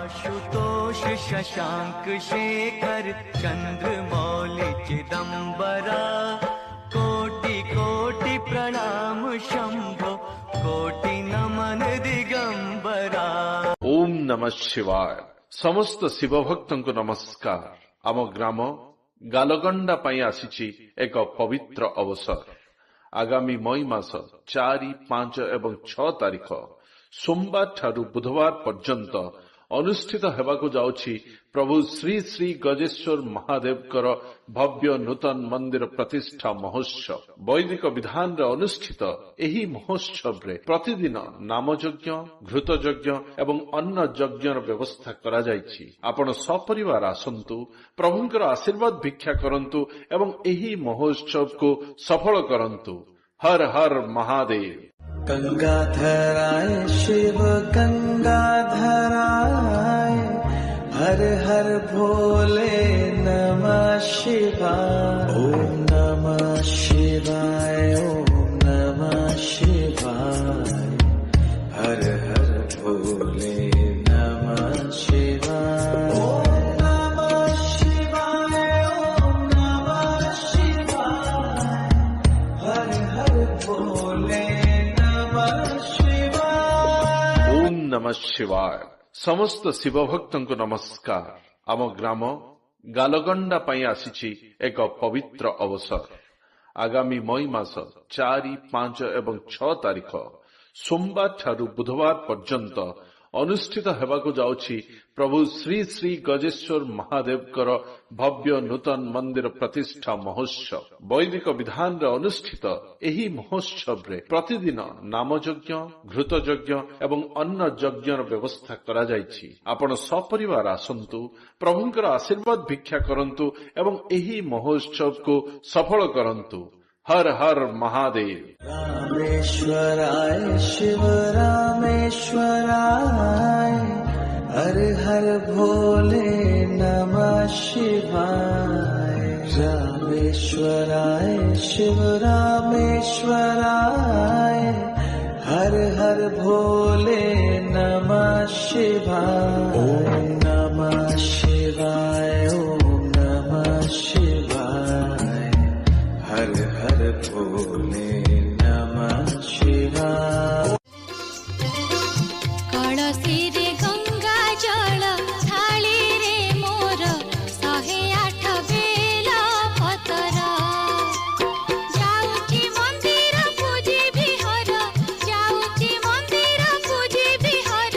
आशुतोष शशांक शेखर चंद्रमौलि चिदंबरा कोटि कोटि प्रणाम शंभो कोटि नमन दिगंबरा। ओम नमः शिवाय। समस्त शिव भक्तों को नमस्कार। आम ग्राम गालगंडा पाई आसीछि एक पवित्र अवसर। आगामी मई मास 4, 5 एवं 6 तारिख सोमवार ठारू बुधवार पर्यंत अनुष्ठित हेबाकु जाउछि प्रभु श्री श्री गजेश्वर महादेवकर भव्य नूतन मंदिर प्रतिष्ठा महोत्सव। वैदिक विधान रे अनुष्ठित एही महोत्सव रे प्रतिदिन नामयज्ञ, घृतयज्ञ एवं अन्न यज्ञर व्यवस्था करा जाइछि। आपण सपरिवार आसंतु, प्रभुंकर आशीर्वाद भिक्षा करंतु एवं एही महोत्सव को सफल करंतु। हर हर महादेव। गंगाधराय शिव गंगाधराय हर हर भोले नमः शिवाय। ओम नमः शिवाय ओम नमः शिवाय हर हर भोले नमः शिवाय। ओम नमः शिवाय ओम नमः शिवाय हर हर भोले ओम नमः शिवाय। समस्त शिव भक्तों को नमस्कार। आम ग्राम गालगंडा पाई आसीछि एक पवित्र अवसर। आगामी मई मास 4, 5 एवं 6 तारिख सोमवार ठारू बुधवार पर्यंत अनुष्ठित हेबाकु जाउछि प्रभु श्री श्री गजेश्वर महादेवकर भव्य नूतन मंदिर प्रतिष्ठा महोत्सव। वैदिक विधान रे अनुष्ठित एही महोत्सव रे प्रतिदिन नामयज्ञ, घृतयज्ञ एवं अन्न यज्ञर व्यवस्था करा जाइछि। आपण सपरिवार आसंतु, प्रभुंकर आशीर्वाद भिक्षा करंतु एवं एही महोत्सव को सफल करंतु। हर हर महादेव। रामेश्वराय शिव रामेश्वराय हर हर भोले नमः शिवाय। रामेश्वराय शिव रामेश्वराय हर हर भोले नमः शिवाय। ओम नमः शिवाय ओम नमः शिवाय हर हर भोले नमः शिवाय। कळसी रे गंगा जल थाली रे मोर 108 बेल पतर जाउची मंदिर पूजी बिहर जाउची मंदिर पूजी बिहर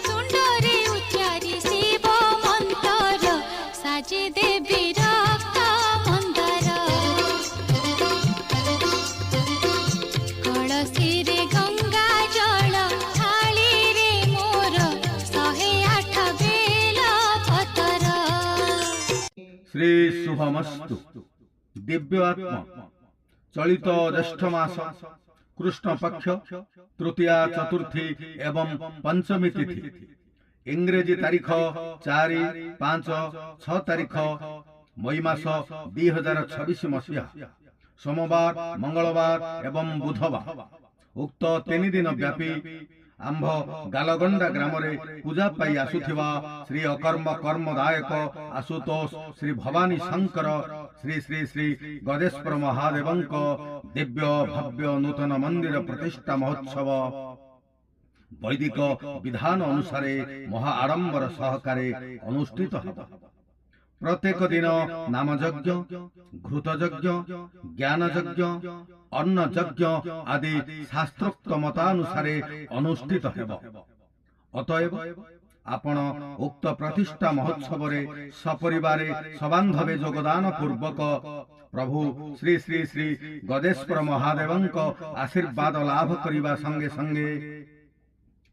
सुंदरे उच्चारी शिव मंत्र साजे देवी रक्त मंदर। कळसी रे गंगा जल थाली रे मोर 108 बेल पतर। श्री शुभमस्तु। दिव्य आत्मा चलित ज्येष्ठ मास कृष्ण पक्ष तृतीया, चतुर्थी एवं पंचमी तिथि इंग्रेजी तारीख 4, 5, 6 तारीख मई मास 2026 मसीहा सोमवार, मंगलवार एवं बुधवार उक्त 3 दिन व्यापी आंभ गालगंडा ग्राम रे पूजा पाई आसुथिबा श्री अकर्म कर्मदायक आशुतोष श्री भवानी शंकर श्री श्री श्री गजेश्वर महादेवंक दिव्य भव्य नूतन मंदिर प्रतिष्ठा महोत्सव वैदिक विधान अनुसार महा आडंबर सहकारे अनुष्ठित हेबा। प्रत्येक दिन नामयज्ञ, घृतयज्ञ, ज्ञानयज्ञ, अन्न यज्ञ आदि शास्त्रोक्त मतानुसारे अनुष्ठित हेब। अतएव आपण उक्त प्रतिष्ठा महोत्सव रे सपरिवारे सबांधवे योगदान पूर्वक प्रभु श्री श्री श्री गजेश्वर महादेवंक आशीर्वाद लाभ करिबा संगे संगे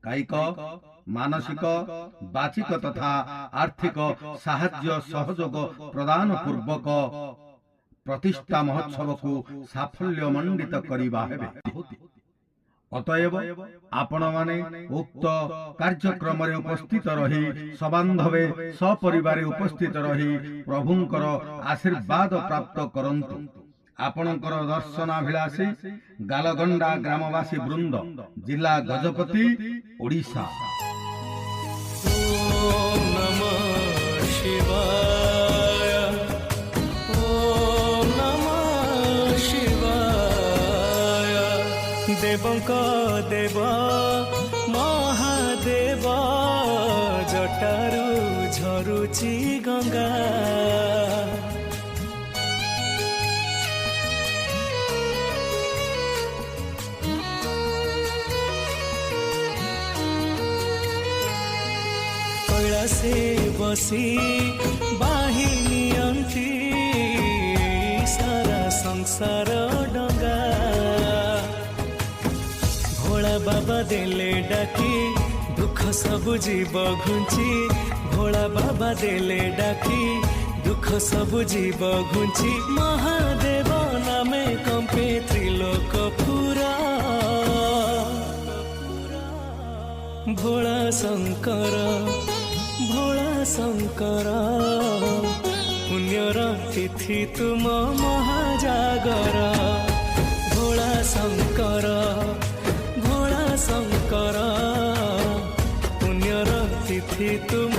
कायिक, मानसिक, बाचिक तथा आर्थिक साहाय्य सहयोग प्रदान पूर्वक प्रतिष्ठा महोत्सव को साफल्य मंडित करिबा हेबे। अतएव आपण माने उक्त कार्यक्रम रे उपस्थित रही सबांधवे सपरिवारे उपस्थित रही प्रभुंकर आशीर्वाद प्राप्त करंतु। आपणकर दर्शनाभिलाषी गालगंडा ग्रामवासी वृंद, जिला गजपति, ओडिशा। ଦେବଙ୍କ ଦେବ ମହାଦେବ ଜଟାରୁ ଝରୁଛି ଗଙ୍ଗା। कैलासे बसी बाही नियंती सारा संसार डंगा। भोला बाबा देले डाकी दुख सब जीव घुंची। भोला बाबा देले डाकी दुख सब जीव घुंची। महादेव नामे कंपे त्रिलोक पुरा। भोला शंकर पुण्यर तिथि तुम महाजागर। भोला शंकर पुण्यर तिथि तुम